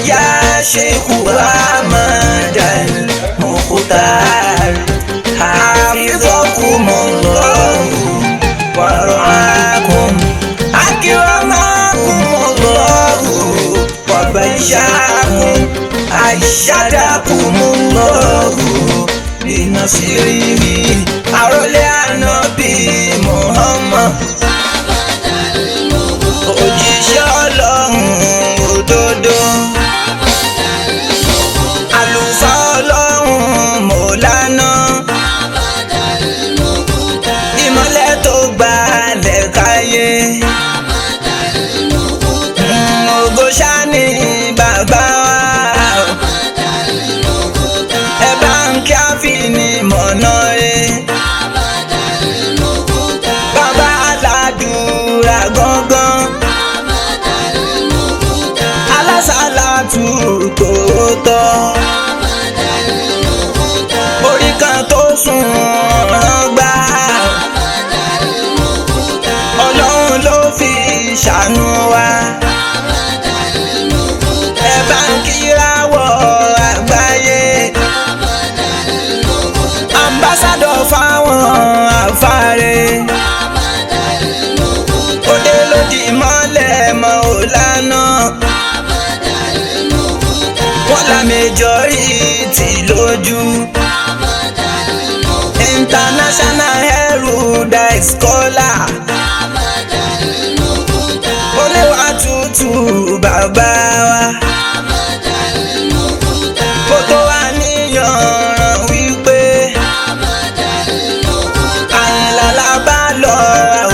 يا شيخ أحمد المختار حفظكم الله ورعاكم أكرمكم الله وبشركم أشهدكم الله بنصره àrólé ànábì Muhammad òjíṣẹ́ Ọlọ́run òdodo àlùfáà Ọlọ́run Mọ̀lánà ìmọ́lẹ̀ tó gbalẹ̀ káyé ògo ṣá ni bàbá wa ẹ bá ń kí á fi ní mọ̀nà rẹ̀. Bàbá aládùúrà gángan alásàlátù tòótọ́ orí kan tó sùn rángbá Ọlọ́run ló fi ṣàánú wa. Ẹ bá ń kíráwọ̀ àgbáyé ambassadọ̀ fáwọn àfáàrẹ òde lòdì mọ́lẹ̀ Mọ̀lánà wọ́n la majority lójú international erudite scholar oníwà tútù bàbá wa kó tó wà níyànràn wípé àyìnlá bá lọ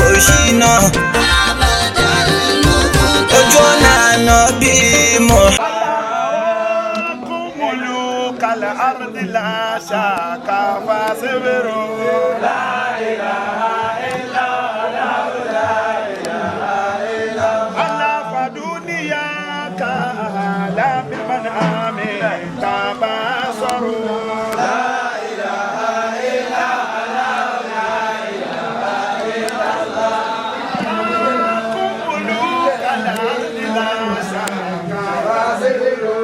òṣìnà ojú ọ̀nà ànábì mọ̀. kúmùlù kàlẹ́ àrùndínlá ṣáàkà fàṣẹwérò. La ilaha illallah, la ilaha illallah. Allah fàdúníyà kàlà bímọ àmì tàbá sọ̀rọ̀. La ilaha illallah, la ilaha illallah. Kúmùlù kàlẹ́ àrùndínlá ṣáàkà fàṣẹwérò.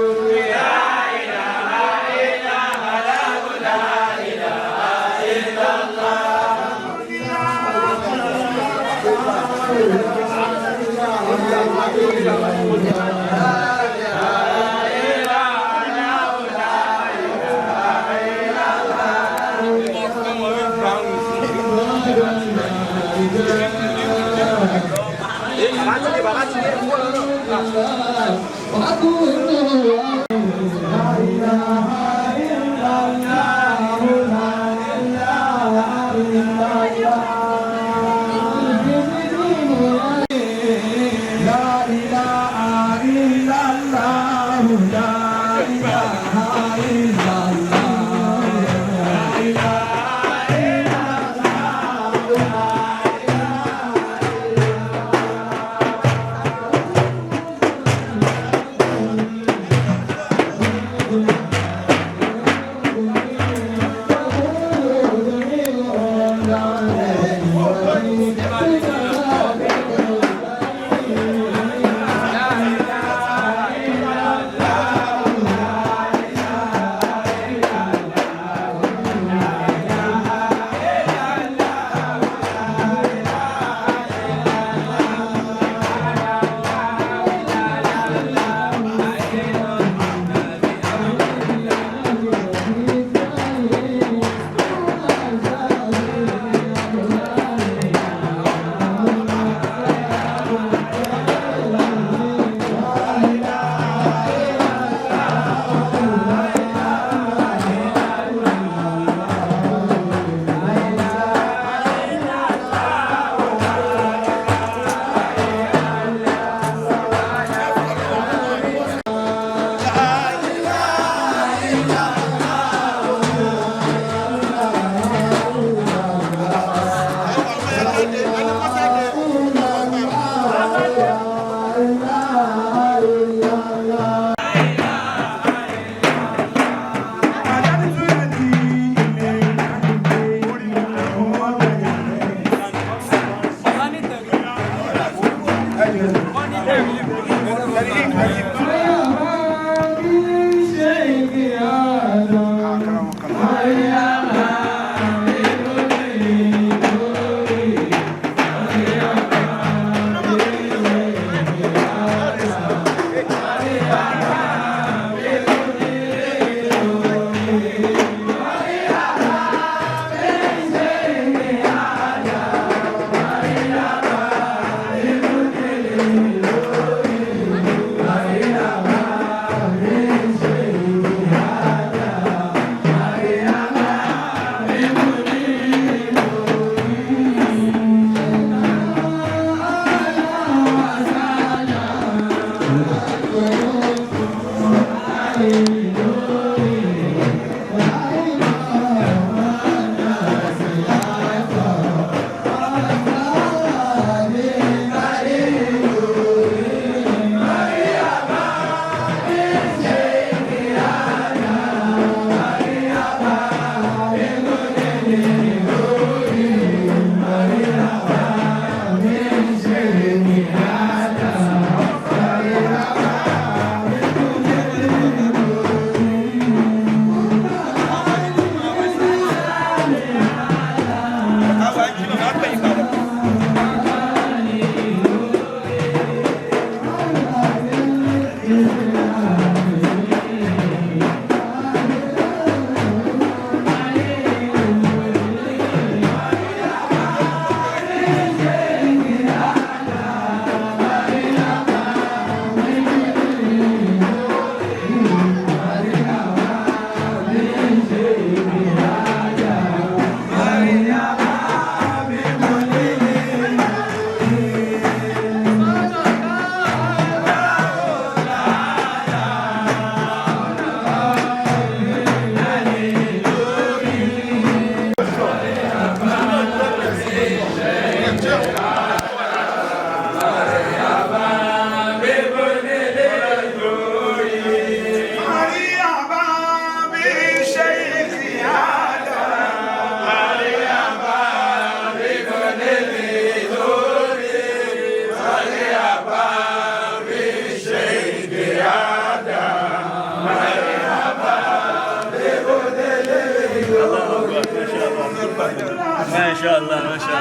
ما شاء الله ما شاء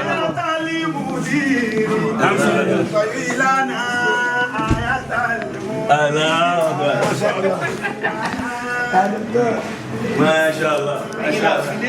الله. ما شاء الله ما شاء الله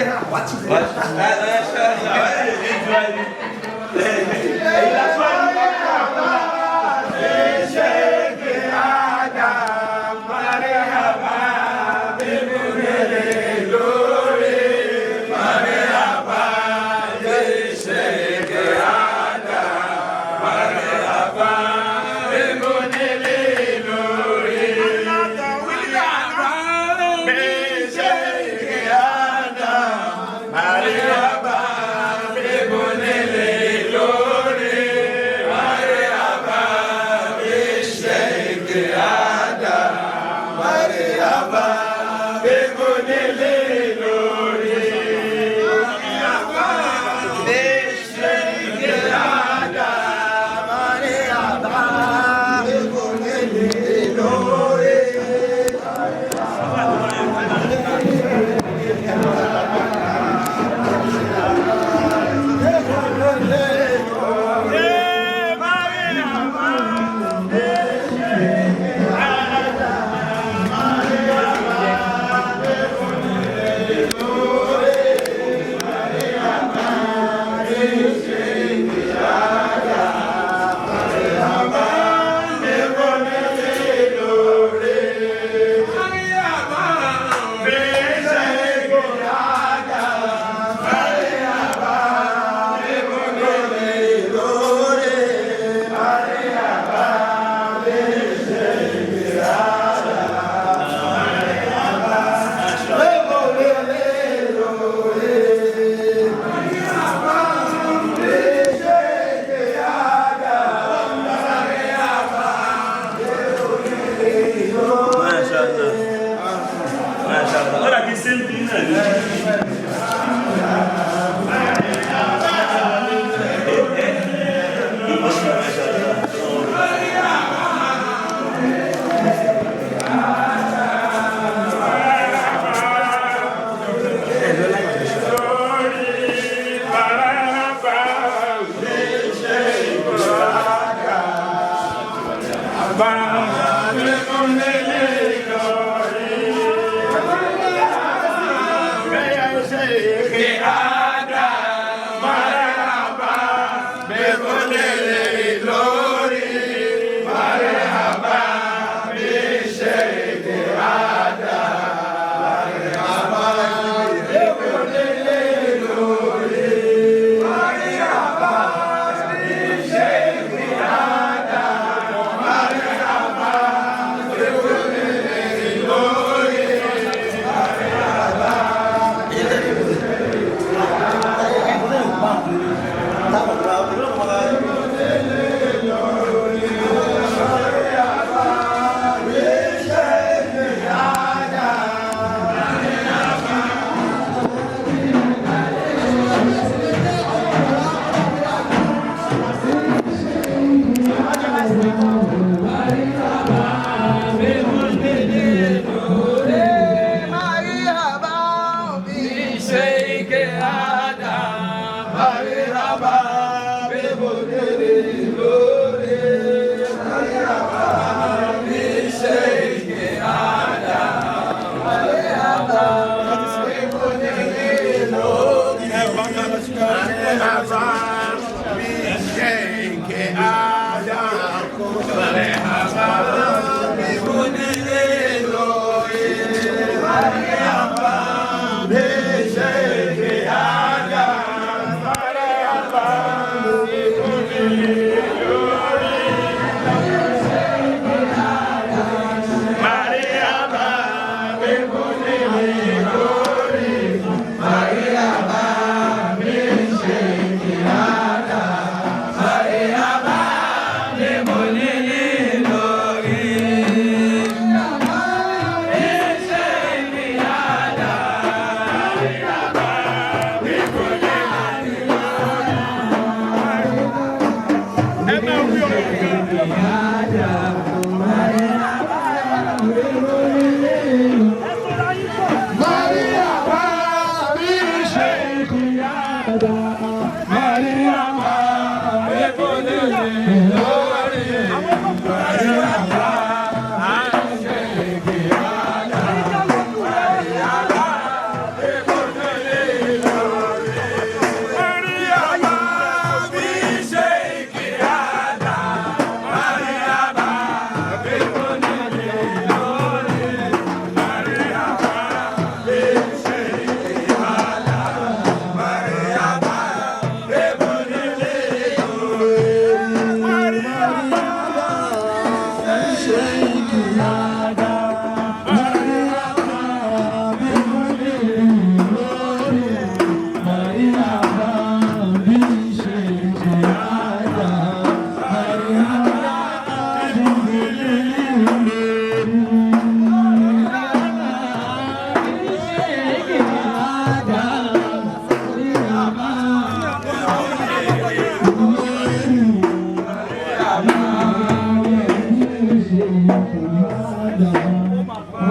قل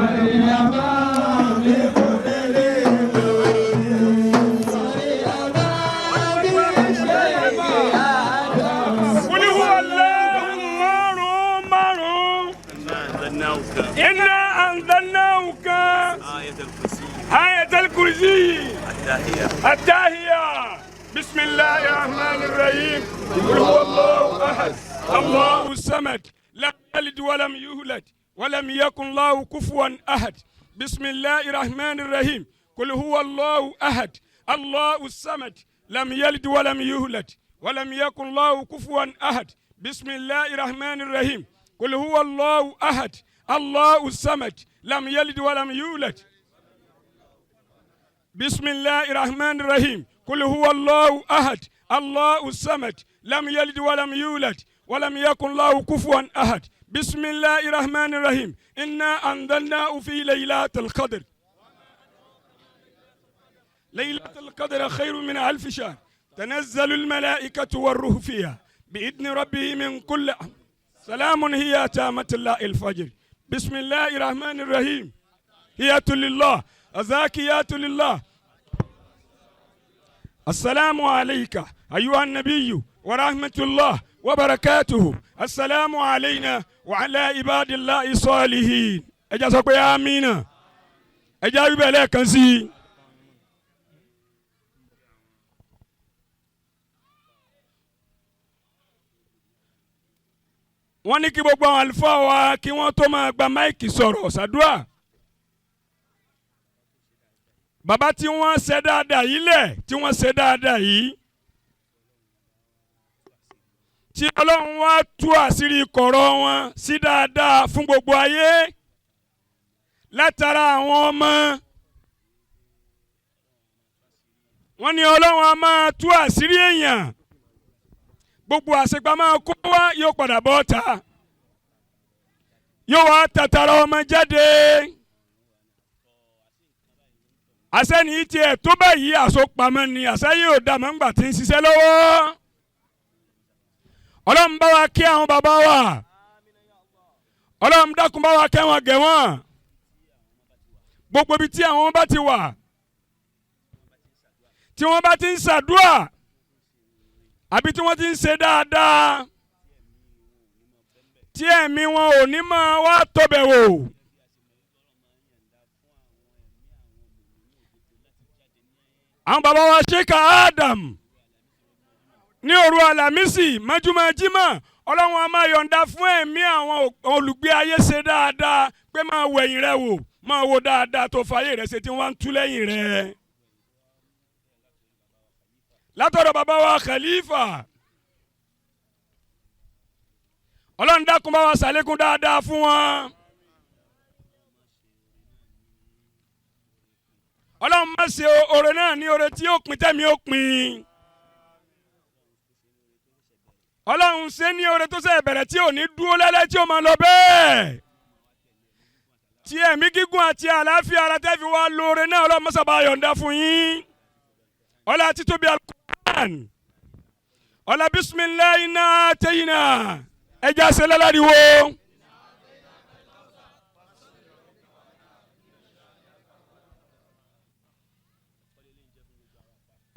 هو الله مارو إنا أنزلناك آية الكرسي التاهية بسم الله الرحمن الرحيم قل هو الله أحد الله الصمد لم يلد ولم يولد ولم يكن له كفوا أحد بسم الله الرحمن الرحيم قل هو الله أحد الله الصمد لم يلد ولم يولد ولم يكن له كفوا أحد بسم الله الرحمن الرحيم قل هو الله أحد الله الصمد لم يلد ولم يولد بسم الله الرحمن الرحيم قل هو الله أحد الله الصمد لم يلد ولم يولد ولم يكن له كفوا أحد بسم الله الرحمن الرحيم إنا أنزلناه في ليلة القدر ليلة القدر خير من 1000 شهر تنزل الملائكة والروح فيها بإذن ربه من كل أمر سلام هي تامة الله الفجر بسم الله الرحمن الرحيم هي لله أزاكيات لله السلام عليك أيها النبي ورحمة الله وبركاته السلام علينا وعلى عباد الله الصالحين أجازك يا أمينة أجاب لك كنسي wọ́n ní kí gbogbo àwọn àlùfáà wa kí wọ́n tó máa gba máìkì sọ̀rọ̀ ṣàdúrà bàbá tí wọ́n ṣe dáadáa yìí lẹ̀ tí wọ́n ṣe dáadáa yìí tí Ọlọ́run wá tú àṣírí kọ̀rọ̀ wọn sí dáadáa fún gbogbo ayé látara àwọn ọmọ wọ́n ní Ọlọ́run á máa tú àṣírí èèyàn gbogbo àṣepamọ́ kó wá yóò padà bọ́ ta yóò wá tàtàrà ọmọ jáde àṣẹ́ni tiẹ̀ tó báyìí àsopamọ́ ni àṣẹ yóò dà mọ́ ńgbà tí ń ṣiṣẹ́ lọ́wọ́ Ọlọ́run bá wa kí àwọn bàbá wa Ọlọ́run dákun bá wa kẹ́ wọn gẹ̀ wọ́n gbogbo ibi tí àwọn bá ti wà tí wọ́n bá ti ń ṣàdúrà àbí tí wọ́n ti ń ṣe dáadáa tí ẹ̀mí wọn ò ní máa wá tọbẹ̀ wò àwọn bàbá wa Sheikh Adam ní òru Àlàmísì májúmọ́ Jímọ̀ Ọlọ́run a máa yọ̀ǹda fún ẹ̀mí àwọn olùgbé ayé ṣe dáadáa pé máa wẹ̀yìn rẹ̀ wò máa wo dáadáa tó fàyè rẹ̀ ṣe tí wọ́n ń tú lẹ́yìn rẹ̀. látọ̀dọ̀ bàbá wa Khalifa Ọlọ́run dákun bá wa ṣàlékún dáadáa fún wọn Ọlọ́run má ṣe oore náà ní oore tí ó pin tẹ́mi ó pin Ọlọ́run ṣe ní oore tó ṣe bẹ̀rẹ̀ tí ò ní dúró lẹ́lẹ́ tí ó máa lọ bẹ́ẹ̀ tí ẹ̀mí gígùn àti àlàáfíà ara tẹ́ fi wá lóore náà Ọlọ́run má sábà yọ̀ǹda fún yín ọlá títóbi Al-Qur'an ọlá bisimilayi náà tẹ́yìn náà ẹja ṣe lálàríwó.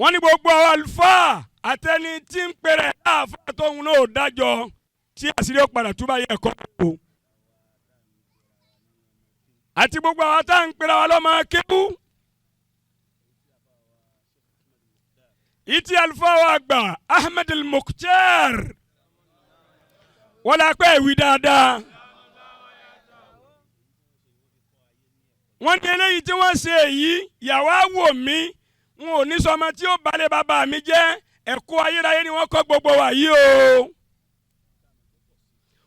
wọ́n ní gbogbo àwọn àlùfáà àtẹni tí ń pèrè àáfàá tóun náà ò dájọ́ tí àṣírí ó padà túbọ̀ yẹ ẹ̀kọ́ o. àti gbogbo àwọn tá à ń pèrè àwọn ọlọ́mọ akéwú. ìtì àlùfáà wa àgbà Ahmed al-Mukhtar wọ́n lọ pẹ́ ìwí dáadáa. wọ́n ní eléyìí tí wọ́n ṣe èyí yàwó wò mí n ò ní sọmọ tí ó balẹ̀ bàbá mi jẹ́ ẹ̀kọ́ ayérayé ni wọ́n kọ́ gbogbo wa yìí o.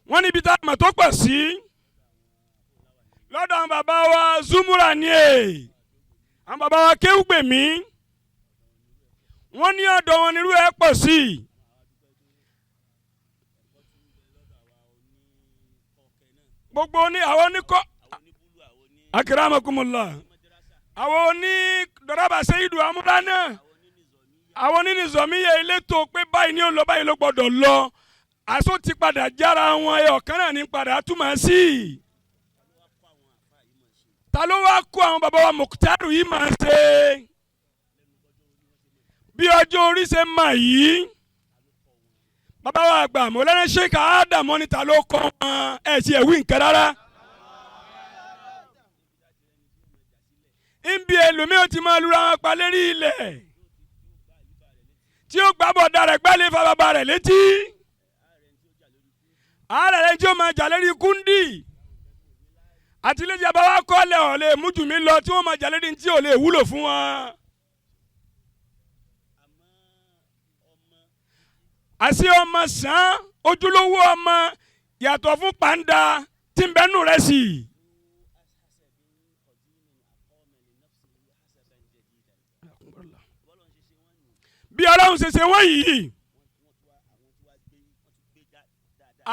wọ́n níbi tá a mọ̀ tó pọ̀ sí lọ́dọ̀ àwọn bàbá wa Zumura ni àwọn bàbá wa Kéwùgbèmí wọ́n ní ọ̀dọ̀ wọn nírú ẹ̀ pọ̀ sí. gbogbo ní àwọn oníkọ́ akiramakumullah àwọn oní dọ́rọ́bà Seidu Amúdá náà àwọn onínìzọ́míyẹ elétò pé báyìí ni ó lọ báyìí ló gbọ́dọ̀ lọ àṣọ ti padà jára wọn ẹ̀ ọ̀kan náà ní padà túmọ̀ sí. ta ló wá kó àwọn bàbá wa Muktaru yìí máa ṣe bí ọjọ́ orí ṣe mà yìí bàbá wa àgbà Mọ̀lánà Sheikh Adam ní ta ló kọ́ wọn ẹ̀ sì ẹ̀wí nǹkan rárá. Nbí ẹlòmíì ó ti máa lura wọn pa lérí ilẹ̀ tí ó gbàbọ̀ darẹ̀ gbálẹ̀ fa bàbá rẹ̀ létí ààrẹ rẹ̀ tí ó máa jà lérí kúndì àti ilé ìjàmbá wa kọ́lẹ̀ ọ̀ lè mú jù mí lọ tí wọ́n máa jà lérí tí ò lè wúlò fún wọn. àṣì ọmọ sàn ojúlówó ọmọ yàtọ̀ fún pàǹdà tí ń bẹ́nu rẹ̀ sí. bí ọlọ́run ṣe ṣe wọ́n yìí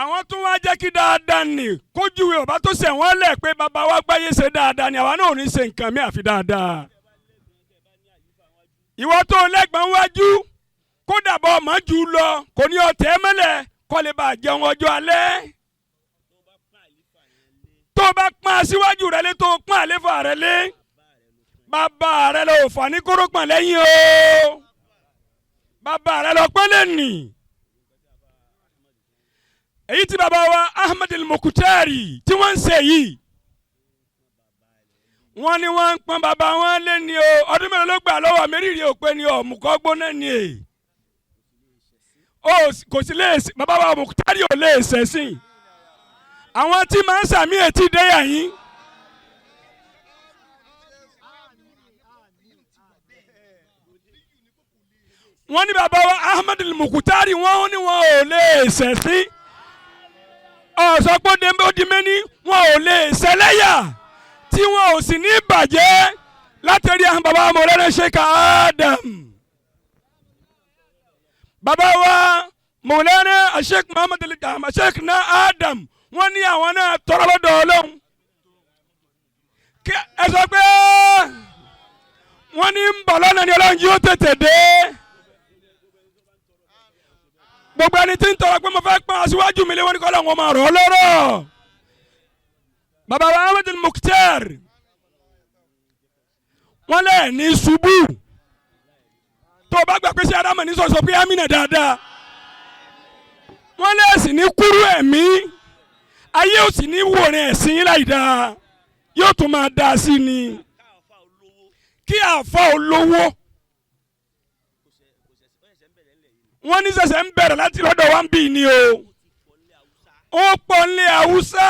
àwọn tó wá jẹ́ kí dáadáa nì kójúwe ọba tó ṣẹ̀ wọ́n lẹ̀ pé bàbá wa gbáyé ṣe dáadáa ni àwa náà ò ní ṣe nǹkan mi àfi dáadáa. ìwọ tó lẹ́gbọ̀n wájú kódà bọ́ ọmọ jù lọ kò ní ọ̀tẹ̀ mẹ́lẹ̀ kọ́ lè bá jẹun ọjọ́ alẹ́. tó bá pọ́n aṣíwájú rẹ lé tó pọ́n àléfà rẹ lé bàbá rẹ lọ fà ní kórópọ̀n lẹ́yìn o. bàbá rẹ lọ pẹ́lẹ́ nì. èyí tí bàbá wa Ahmed al-Mukhtari tí wọ́n ń ṣe yìí wọ́n ní wọ́n ń pọ́n bàbá wọn lé ní o ọdún mélòó ló gbà lọ́wọ́ mẹ́rìírí òpè ní ọ̀mùkọ́ gbóná ni e. kò sí lè bàbá wa Mukhtari ò lè ṣẹ̀sìn àwọn tí máa ń sàmì ètí déyà yín. wọ́n ní bàbá wa Ahmed al-Mukhtari wọ́n ní wọn ò lè ṣẹ̀sìn ọ̀sọ́pọ̀ dèmẹ́ni wọn ò lè ṣẹlẹ́yà tí wọn ò sì ní bàjẹ́ látẹ̀rí àwọn bàbá Mọ̀lánà Sheikh Adam. bàbá wa Mọ̀lánà Sheikh Muhammad Sheikh na Adam wọ́n ní àwọn náà tọrọ lọ́dọ̀ Ọlọ́run. ẹ sọ pé wọ́n ní ń bọ̀ lọ́nà ni Ọlọ́run yóò tètè dé. gbogbo ẹni tí ń tọrọ pé mo fẹ́ pọ́n aṣíwájú mi lé wọn ní kọ́ lọ́wọ́ máa rọ̀ ọ́ lọ́rọ̀. bàbá wa Ahmed al-Mukhtari wọ́n lẹ̀ ní ṣubú tó o bá gbà pé ṣé Ádámù ní sọ̀sọ̀ pé amínà dáadáa wọ́n lẹ̀ sì ní kúrú ẹ̀mí ayé ò sì ní wòrin ẹ̀sìn láì dáa yóò tún máa dáa sí ni kí àfa olówó wọ́n ní ṣẹ̀ṣẹ̀ ń bẹ̀rẹ̀ láti lọ́dọ̀ wa ń bì ní o ó pọ̀ nílé Haúsá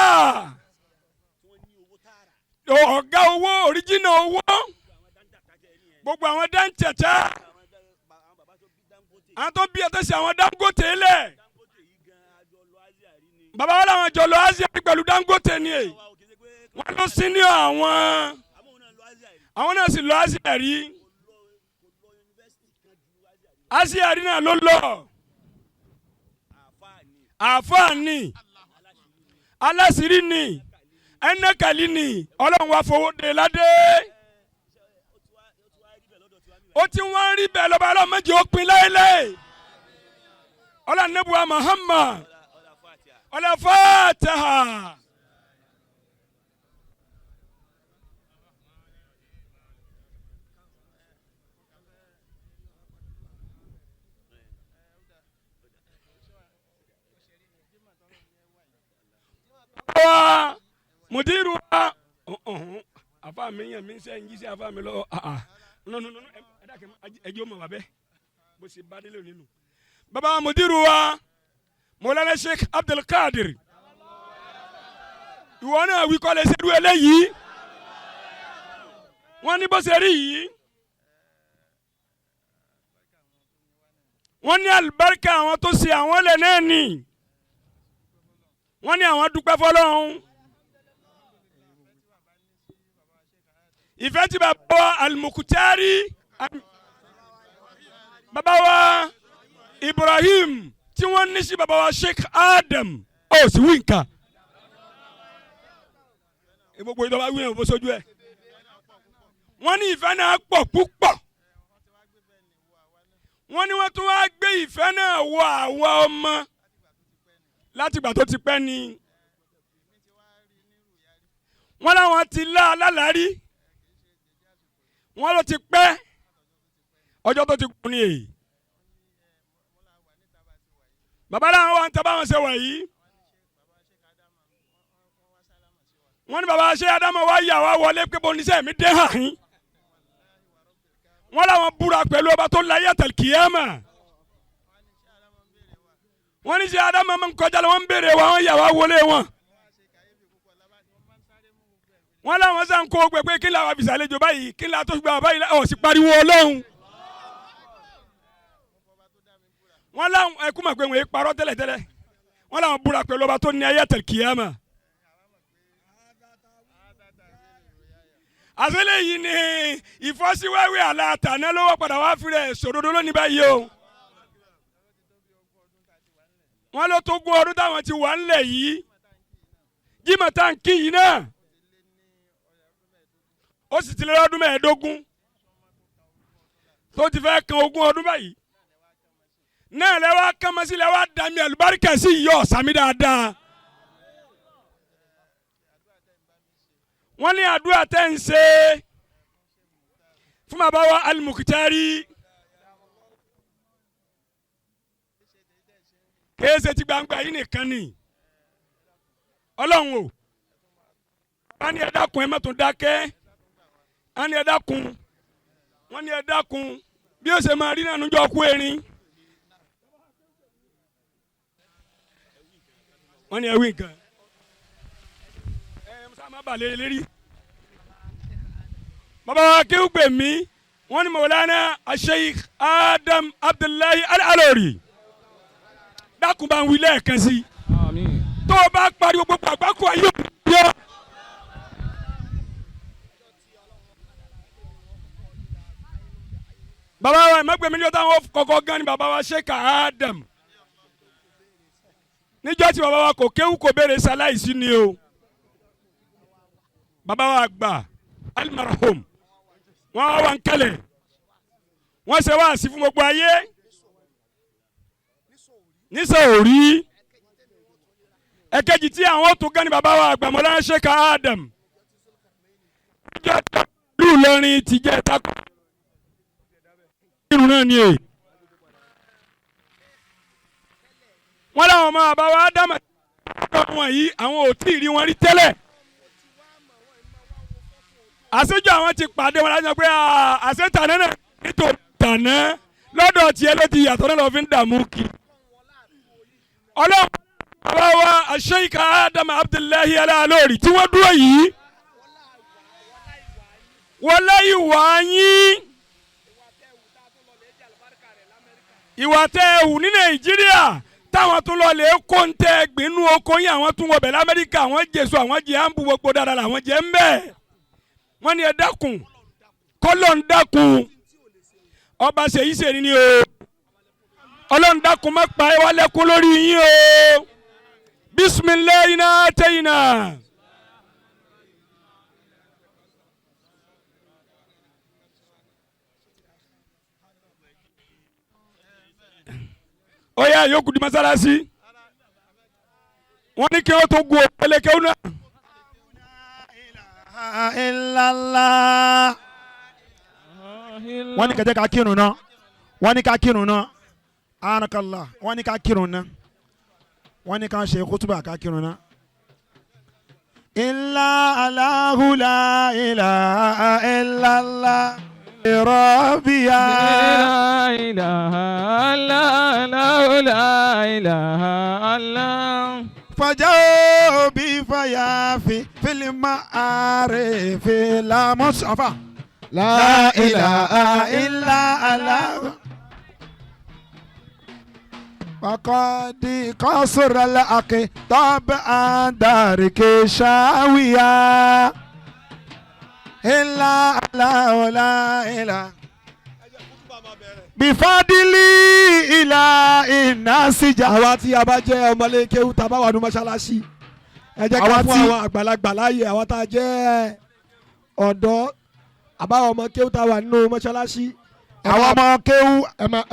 ọ̀gá owó òríjìnà owó gbogbo àwọn dáńtẹ̀tẹ̀ àwọn tó bí ẹtẹ̀sí àwọn Dangote lẹ̀ bàbá wọn làwọn jọ lọ Asia pẹ̀lú Dangote ni wọ́n lọ sí ní àwọn náà sì lọ Asia rí Asia rí náà ló lọ àfáàní alásìírí ni ẹnẹkàlí ni Ọlọ́run wá fowó de ládé ó ti wọ́n rí bẹ́ẹ̀ lọ́ba Ọlọ́run méjì ó pin láéláé Ọlọ́run nẹ́bùwá Muhammad Al-Fatiha. Mudiru wa afa mi yẹn mi sẹ n jí sí afa mi lọ nínú ẹjọ mọ babẹ bó ṣe bá délé nínú. baba mudiru wa Mọ̀lánà Sheikh Abdul Qadir ìwọ náà wí kọ́lé ṣerú eléyìí wọ́n ní bó ṣe rí yìí wọ́n ní alibarika àwọn tó ṣe àwọn lẹ̀ náà ni wọ́n ní àwọn dúpẹ́ fọlọ́run. ìfẹ́ tí bàbá wa al-Mukhtari bàbá wa Ibrahim tí wọ́n ní sí bàbá wa Sheikh Adam ó sì wí nǹkan. gbogbo ìjọba wí yẹn bó sojú ẹ̀. wọ́n ní ìfẹ́ náà pọ̀ púpọ̀. wọ́n ní wọ́n tún wá gbé ìfẹ́ náà wọ àwa ọmọ látìgbà tó ti pẹ́ ni. wọ́n láwọn ti lá alálàárí wọ́n ló ti pẹ́ ọjọ́ tó ti kú ni èyí. bàbá làwọn wa ń tẹ́ báwọn ṣe wà yìí. wọ́n ní bàbá ṣé Ádámọ̀ wá yà wá wọlé pé boníṣẹ́ mi dé hàn yín. wọ́n làwọn búra pẹ̀lú ọba tó láyé àtàlùkìyàmà. wọ́n ní ṣé Ádámọ̀ máa ń kọjá lọ wọ́n ń béèrè wa wọ́n yà wá wọlé wọn. wọ́n làwọn sàn kó gbẹ pé kí làwọn fi ṣàlejò báyìí kí làwọn tó gbà báyìí ọ̀ sì pariwo Ọlọ́run. wọ́n làwọn ẹkú mọ̀ pé wọ́n yé parọ́ tẹ́lẹ̀tẹ́lẹ̀ wọ́n làwọn búra pẹ̀lú ọba tó ní ayé àtàlùkìyàmà. àṣẹlẹ̀ yìí ni ìfọ́síwẹ́wẹ́ àlàtàná lọ́wọ́ padà wá fi rẹ̀ sòdodo lónìí báyìí o. wọ́n ló tó gún ọdún táwọn ti wà ńlẹ̀ yìí Jímọ̀ táǹkì yìí náà ó sì ti lé lọ́dún mẹ́ẹ̀ẹ́dógún tó ti fẹ́ kan ogún ọdún báyìí náà lẹ́wọ́ kánmọ́sí lẹ́wọ́ dàmí àlùbáríkà sí ìyọ́ sàmì dáadáa. wọ́n ní àdúrà tẹ́ ń ṣe fún bàbá wa Al-Mukhtari kéésì ti gbangba yìí nìkan ni Ọlọ́run o wọ́n ní ẹ dákun ẹ má tún dákẹ́ wọ́n ní ẹ dákun wọ́n ní ẹ dákun bí ó ṣe máa rí nànú jọ kú erin wọ́n ní ẹ wí nǹkan musa má balẹ̀ lérí bàbá wa kí ó gbè mí wọ́n ní Mawlana Sheikh Adam Abdullahi Al-Alori dákun bá ń wí lẹ́ẹ̀kan sí tó o bá pariwo gbogbo àgbákò ayé òkú yọ. bàbá wa ẹ̀mẹ́gbẹ̀mí ni ó táwọn kọ̀ọ̀kan gan ni bàbá wa Sheikh Adam níjọ́ tí bàbá wa kò kéwú kò béèrè sáláìsí ni o bàbá wa gbà alimarahom wọ́n wá ń kẹlẹ̀ wọ́n ṣe wá sí fún gbogbo ayé nísòrí ẹ̀kejì tí àwọn tó gan ni bàbá wa àgbà Mawlana Sheikh Adam níjọ́ tí ìlú Ìlọrin ti jẹ́ ìtakùn irun náà ni èyí. wọ́n láwọn ọmọ bàbá wa dámà wọn yìí àwọn ò tí ì rí wọn rí tẹ́lẹ̀. àṣejù àwọn ti pàdé wọn láti sọ pé àṣẹ tàná náà nítorí tàná lọ́dọ̀ tiẹ̀ ló ti yàtọ̀ náà lọ́ fi ń dààmú kí. ọlọ́run bàbá wa Sheikh Adam Abdullahi Al-Alori tí wọ́n dúró yìí wọ́n láyé wá yín ìwà tẹ́ ẹ hù ní Nàìjíríà táwọn tún lọ lè kó ń tẹ gbinú oko yín àwọn tún wọbẹ̀ l'Amẹ́ríkà àwọn jésù àwọn jẹ́ àǹbù gbogbo dáadáa làwọn jẹ́ ń bẹ̀. wọ́n ní ẹ dákun kọ́lọ́ ń dákun ọba ṣèyí ṣèní ni o ọlọ́run dákun má pa ẹ wá lẹ́kún lórí yín o bisimilayi náà tẹ́yìn náà. ó yá yòókù di masalasi wọ́n ní kí wọ́n tó gun òpèlè kí wọ́n náà. illallah wọ́n ní kẹjẹ ká kírun náà wọ́n ní ká kírun náà anakallah wọ́n ní ká kírun náà wọ́n ní ká ṣe kútùbà ká kírun náà. Allahu la ilaha illallah ربيا لا إله إلا الله لا إله إلا فجاء بفيافي في المعارف لا مصطفى لا إله إلا الله وقد قصر الأقطاب عن دارك شاوية إلا الله لا إله bifadili ila inasija. àwa tí a bá jẹ́ ọmọlékéwú tá a bá wà ní mọ́ṣáláṣí ẹ jẹ́ ká fún àwọn àgbàlagbà láàyè àwa tá a jẹ́ ọ̀dọ́ àbáwọn ọmọ kéwú tá a wà nínú mọ́ṣáláṣí. àwọn ọmọ kéwú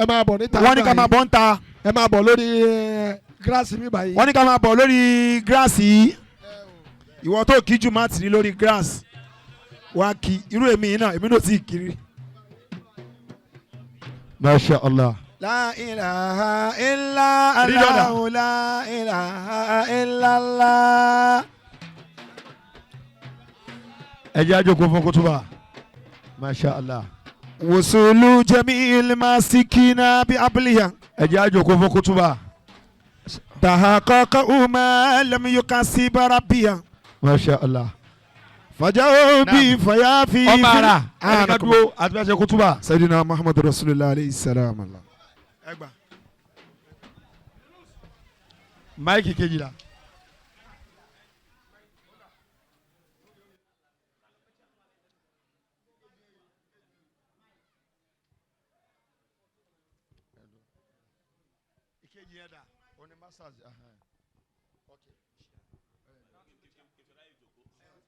ẹ máa bọ̀ níta. wọ́n ní ká máa bọ̀ níta. ẹ máa bọ̀ lórí gíráàsì mi báyìí. wọ́n ní ká máa bọ̀ lórí gíráàsì yìí. ìwọ tó kí jù má tì ní lórí grass wá kí irú èmi náà èmi náà sì kiri. Masha Allah. La ilaha illa Allah, la ilaha illa Allah. Ẹ jẹ́ àjòkó fún kútúbà. Masha Allah. Wusulu jami'il masikina bi abliya. Ẹ jẹ́ àjòkó fún kútúbà. Tahaqqaqa ma lam yukasib rabbiya. Masha Allah. Fajaw bi fayafi. Ọba ara ẹnìkan dúró àti bẹ́ẹ̀ ṣe kútúbà. Sayyidina Muhammadu Rasulullah alayhi salam Allah. Máìkì kejìlá. Ìkejì yẹn dà, ó ní masters. Okay.